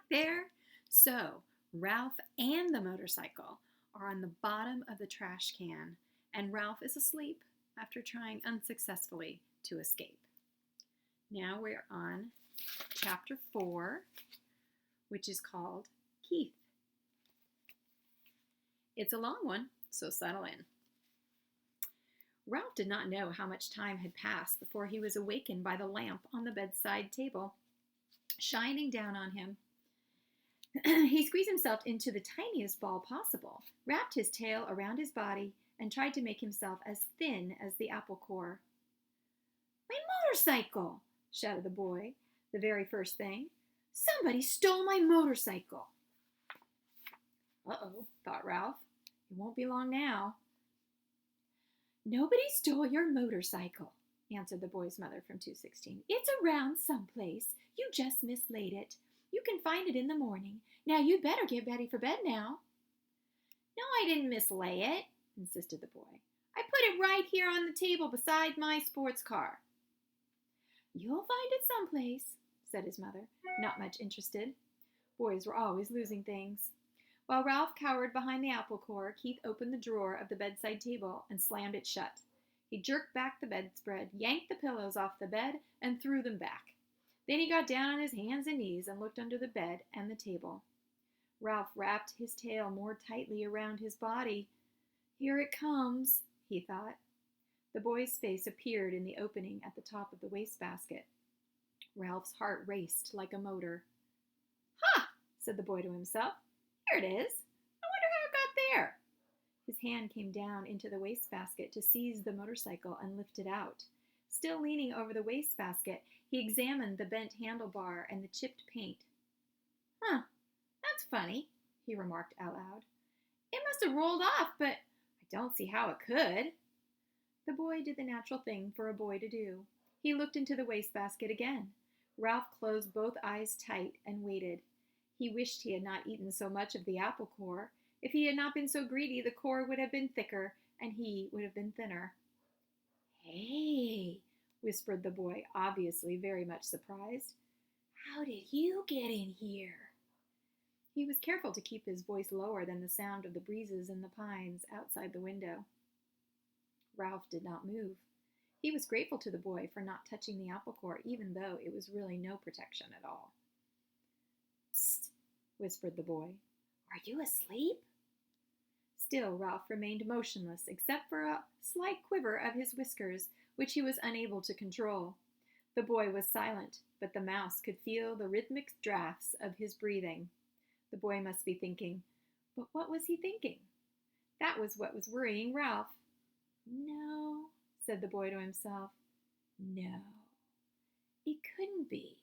there. So Ralph and the motorcycle are on the bottom of the trash can, and Ralph is asleep after trying unsuccessfully to escape. Now we're on chapter 4, which is called Keith. It's a long one, so settle in. Ralph did not know how much time had passed before he was awakened by the lamp on the bedside table, shining down on him. He squeezed himself into the tiniest ball possible, wrapped his tail around his body, and tried to make himself as thin as the apple core. "My motorcycle!" shouted the boy, the very first thing. "Somebody stole my motorcycle!" "Uh-oh," thought Ralph. "It won't be long now." "Nobody stole your motorcycle," answered the boy's mother from 216. "It's around someplace. You just mislaid it. You can find it in the morning. Now you'd better get ready for bed now." "No, I didn't mislay it," insisted the boy. "I put it right here on the table beside my sports car." "You'll find it someplace," said his mother, not much interested. Boys were always losing things. While Ralph cowered behind the apple core, Keith opened the drawer of the bedside table and slammed it shut. He jerked back the bedspread, yanked the pillows off the bed, and threw them back. Then he got down on his hands and knees and looked under the bed and the table. Ralph wrapped his tail more tightly around his body. "Here it comes," he thought. The boy's face appeared in the opening at the top of the wastebasket. Ralph's heart raced like a motor. "Ha!" said the boy to himself. "Here it is. I wonder how it got there." His hand came down into the wastebasket to seize the motorcycle and lift it out. Still leaning over the wastebasket, he examined the bent handlebar and the chipped paint. "Huh, that's funny," he remarked out loud. "It must have rolled off, but I don't see how it could." The boy did the natural thing for a boy to do. He looked into the wastebasket again. Ralph closed both eyes tight and waited. He wished he had not eaten so much of the apple core. If he had not been so greedy, the core would have been thicker, and he would have been thinner. "Hey," whispered the boy, obviously very much surprised. "How did you get in here?" He was careful to keep his voice lower than the sound of the breezes in the pines outside the window. Ralph did not move. He was grateful to the boy for not touching the apple core, even though it was really no protection at all. "Psst," whispered the boy. "Are you asleep?" Still Ralph remained motionless, except for a slight quiver of his whiskers, which he was unable to control. The boy was silent, but the mouse could feel the rhythmic drafts of his breathing. The boy must be thinking. But what was he thinking? That was what was worrying Ralph. "No," said the boy to himself. "No, it couldn't be."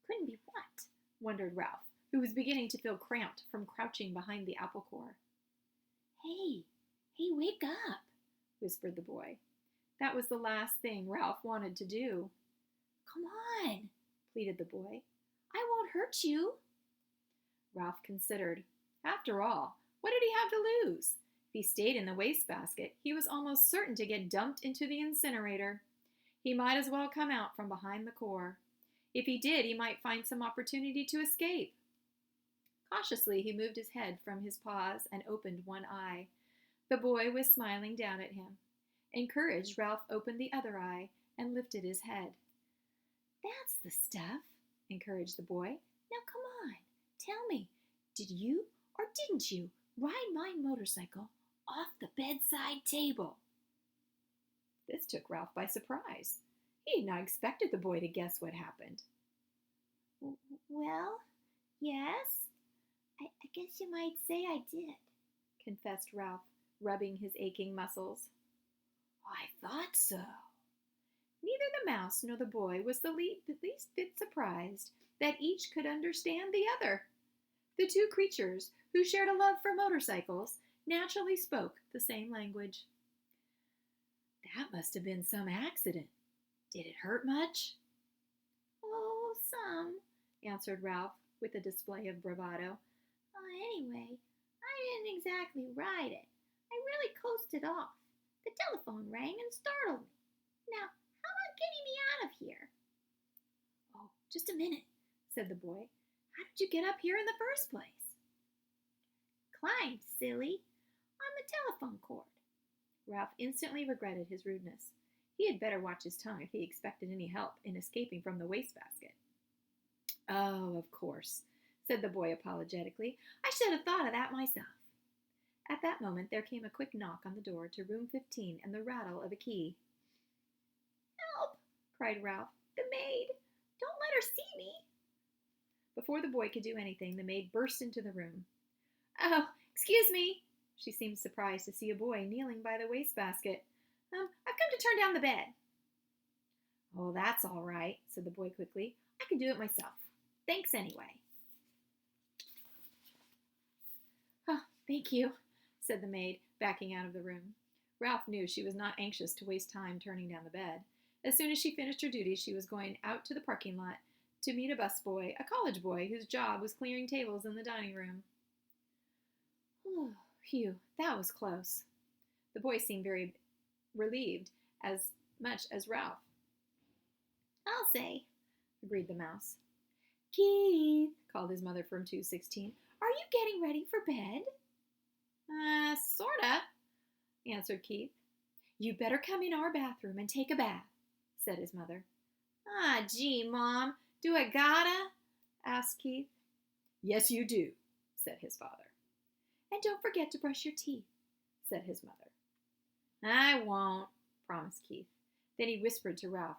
"Couldn't be what?" wondered Ralph, who was beginning to feel cramped from crouching behind the apple core. Hey, wake up," whispered the boy. That was the last thing Ralph wanted to do. "Come on," pleaded the boy. "I won't hurt you." Ralph considered. After all, what did he have to lose? If he stayed in the wastebasket, he was almost certain to get dumped into the incinerator. He might as well come out from behind the core. If he did, he might find some opportunity to escape. Cautiously, he moved his head from his paws and opened one eye. The boy was smiling down at him. Encouraged, Ralph opened the other eye and lifted his head. "That's the stuff," encouraged the boy. "Now come on, tell me, did you or didn't you ride my motorcycle off the bedside table?" This took Ralph by surprise. He had not expected the boy to guess what happened. "Well, yes, I guess you might say I did," confessed Ralph, rubbing his aching muscles. "I thought so." Neither the mouse nor the boy was the least bit surprised that each could understand the other. The two creatures, who shared a love for motorcycles, naturally spoke the same language. "That must have been some accident. Did it hurt much?" "Oh, some," answered Ralph, with a display of bravado. "Anyway, I didn't exactly ride it. I really coasted off. The telephone rang and startled me. Now, how about getting me out of here?" just a minute, said the boy. How did you get up here in the first place? Climbed, silly, on the telephone cord. Ralph instantly regretted his rudeness. He had better watch his tongue if he expected any help in escaping from the wastebasket. Oh, of course, said the boy apologetically. I should have thought of that myself. At that moment there came a quick knock on the door to room 15 and the rattle of a key. Help! Cried Ralph. The maid! Don't let her see me! Before the boy could do anything, the maid burst into the room. Oh, excuse me! She seemed surprised to see a boy kneeling by the wastebasket. I've come to turn down the bed. Oh, that's all right, said the boy quickly. I can do it myself. Thanks anyway. Oh, thank you, said the maid, backing out of the room. Ralph knew she was not anxious to waste time turning down the bed. As soon as she finished her duties, she was going out to the parking lot to meet a busboy, a college boy whose job was clearing tables in the dining room. Oh, phew, that was close. The boy seemed very relieved, as much as Ralph. I'll say, agreed the mouse. Keith, called his mother from 216, are you getting ready for bed? Sorta, answered Keith. You better come in our bathroom and take a bath, said his mother. Ah, gee, Mom, do I gotta? Asked Keith. Yes, you do, said his father. And don't forget to brush your teeth, said his mother. I won't, promised Keith. Then he whispered to Ralph,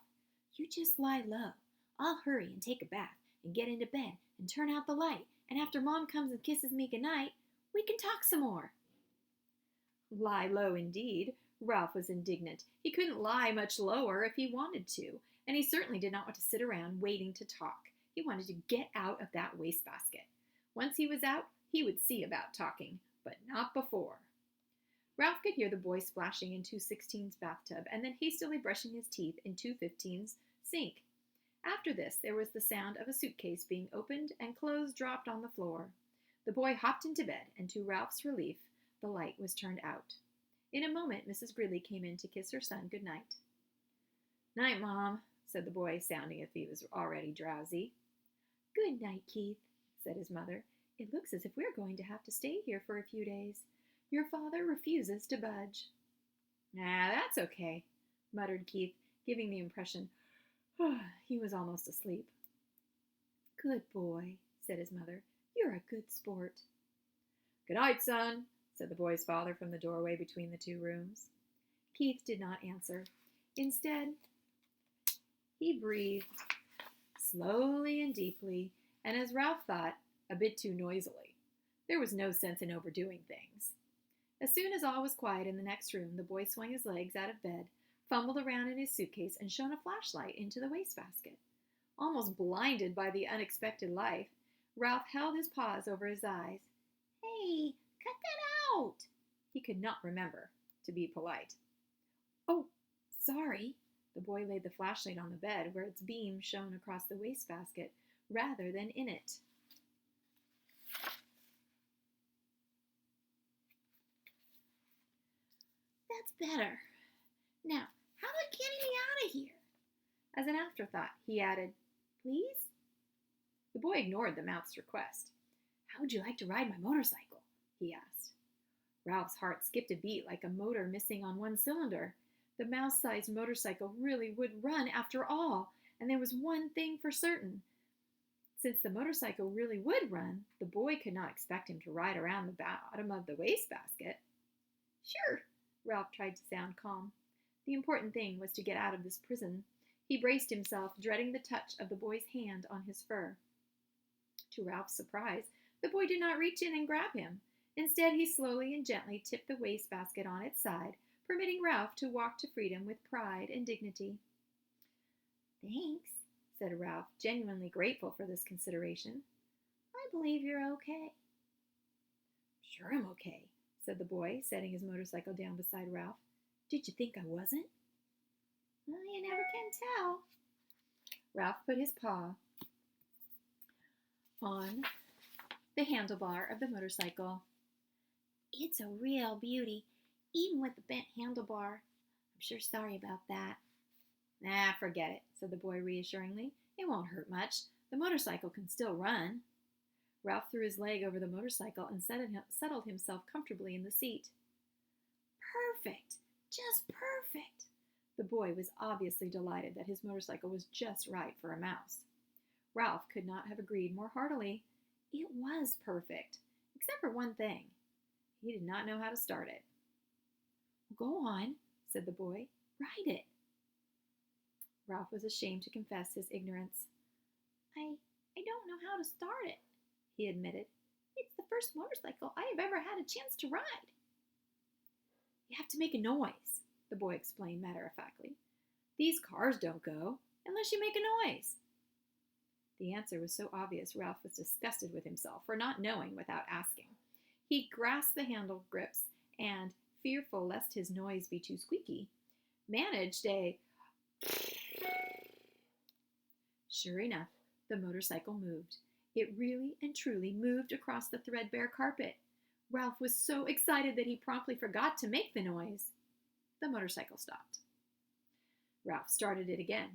You just lie low. I'll hurry and take a bath and get into bed and turn out the light, and after Mom comes and kisses me goodnight, we can talk some more. Lie low indeed. Ralph was indignant. He couldn't lie much lower if he wanted to, and he certainly did not want to sit around waiting to talk. He wanted to get out of that wastebasket. Once he was out, he would see about talking, but not before. Ralph could hear the boy splashing in 216's bathtub and then hastily brushing his teeth in 215's sink. After this, there was the sound of a suitcase being opened and clothes dropped on the floor. The boy hopped into bed, and to Ralph's relief, the light was turned out. In a moment, Mrs. Gridley came in to kiss her son good night. Night, Mom, said the boy, sounding as if he was already drowsy. Good night, Keith, said his mother. It looks as if we're going to have to stay here for a few days. Your father refuses to budge. That's okay, muttered Keith, giving the impression he was almost asleep. Good boy, said his mother. You're a good sport. Good night, son, said the boy's father from the doorway between the two rooms. Keith did not answer. Instead, he breathed slowly and deeply, and as Ralph thought, a bit too noisily. There was no sense in overdoing things. As soon as all was quiet in the next room, the boy swung his legs out of bed, fumbled around in his suitcase, and shone a flashlight into the wastebasket. Almost blinded by the unexpected light, Ralph held his paws over his eyes. Hey, cut that out! He could not remember to be polite. Oh, sorry. The boy laid the flashlight on the bed where its beam shone across the wastebasket rather than in it. That's better. Now, how about getting me out of here? As an afterthought, he added, Please? The boy ignored the mouth's request. How would you like to ride my motorcycle? He asked. Ralph's heart skipped a beat like a motor missing on one cylinder. The mouse-sized motorcycle really would run after all, and there was one thing for certain. Since the motorcycle really would run, the boy could not expect him to ride around the bottom of the wastebasket. Sure, Ralph tried to sound calm. The important thing was to get out of this prison. He braced himself, dreading the touch of the boy's hand on his fur. To Ralph's surprise, the boy did not reach in and grab him. Instead, he slowly and gently tipped the wastebasket on its side, permitting Ralph to walk to freedom with pride and dignity. Thanks, said Ralph, genuinely grateful for this consideration. I believe you're okay. Sure I'm okay, said the boy, setting his motorcycle down beside Ralph. Did you think I wasn't? Well, you never can tell. Ralph put his paw on the handlebar of the motorcycle. It's a real beauty, even with the bent handlebar. I'm sure sorry about that. Forget it, said the boy reassuringly. It won't hurt much. The motorcycle can still run. Ralph threw his leg over the motorcycle and settled himself comfortably in the seat. Perfect! Just perfect! The boy was obviously delighted that his motorcycle was just right for a mouse. Ralph could not have agreed more heartily. It was perfect, except for one thing. He did not know how to start it. Go on, said the boy. Ride it. Ralph was ashamed to confess his ignorance. I don't know how to start it, he admitted. It's the first motorcycle I have ever had a chance to ride. You have to make a noise, the boy explained matter-of-factly. These cars don't go unless you make a noise. The answer was so obvious Ralph was disgusted with himself for not knowing without asking. He grasped the handle grips and, fearful lest his noise be too squeaky, managed a... Sure enough, the motorcycle moved. It really and truly moved across the threadbare carpet. Ralph was so excited that he promptly forgot to make the noise. The motorcycle stopped. Ralph started it again.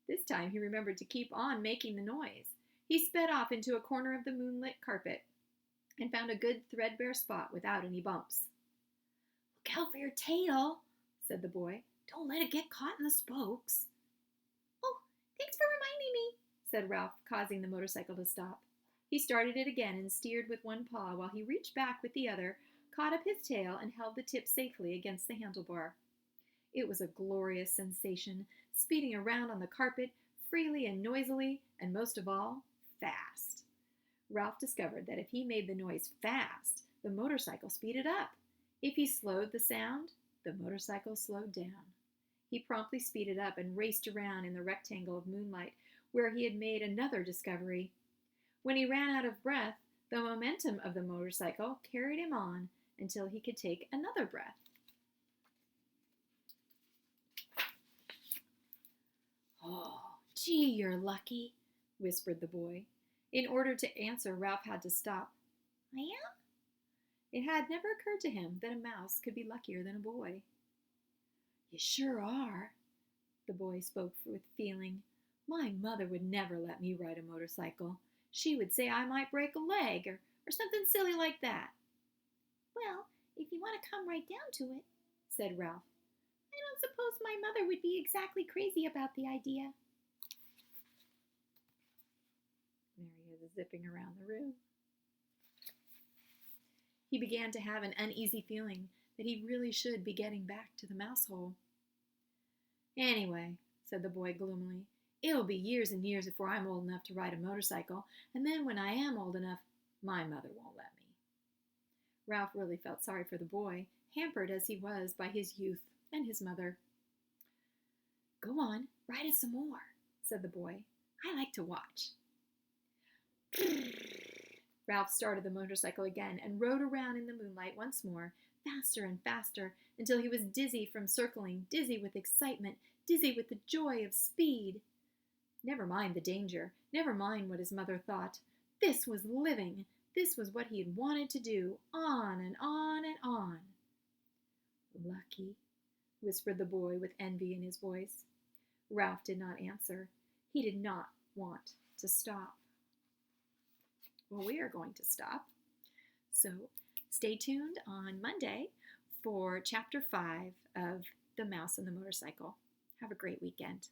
This time he remembered to keep on making the noise. He sped off into a corner of the moonlit carpet and found a good threadbare spot without any bumps. Look out for your tail, said the boy. Don't let it get caught in the spokes. Oh, thanks for reminding me, said Ralph, causing the motorcycle to stop. He started it again and steered with one paw while he reached back with the other, caught up his tail, and held the tip safely against the handlebar. It was a glorious sensation, speeding around on the carpet, freely and noisily, and most of all, fast. Ralph discovered that if he made the noise fast, the motorcycle speeded up. If he slowed the sound, the motorcycle slowed down. He promptly speeded up and raced around in the rectangle of moonlight, where he had made another discovery. When he ran out of breath, the momentum of the motorcycle carried him on until he could take another breath. Oh, gee, you're lucky, whispered the boy. In order to answer, Ralph had to stop. I am? It had never occurred to him that a mouse could be luckier than a boy. You sure are, the boy spoke with feeling. My mother would never let me ride a motorcycle. She would say I might break a leg or something silly like that. Well, if you want to come right down to it, said Ralph, I don't suppose my mother would be exactly crazy about the idea. There he is, zipping around the room. He began to have an uneasy feeling that he really should be getting back to the mouse hole. Anyway, said the boy gloomily, it'll be years and years before I'm old enough to ride a motorcycle, and then when I am old enough, my mother won't let me. Ralph really felt sorry for the boy, hampered as he was by his youth and his mother. Go on, ride it some more, said the boy. I like to watch. Ralph started the motorcycle again and rode around in the moonlight once more, faster and faster, until he was dizzy from circling, dizzy with excitement, dizzy with the joy of speed. Never mind the danger, never mind what his mother thought. This was living. This was what he had wanted to do, on and on and on. Lucky, whispered the boy with envy in his voice. Ralph did not answer. He did not want to stop. Well, we are going to stop. So stay tuned on Monday for Chapter 5 of The Mouse and the Motorcycle. Have a great weekend.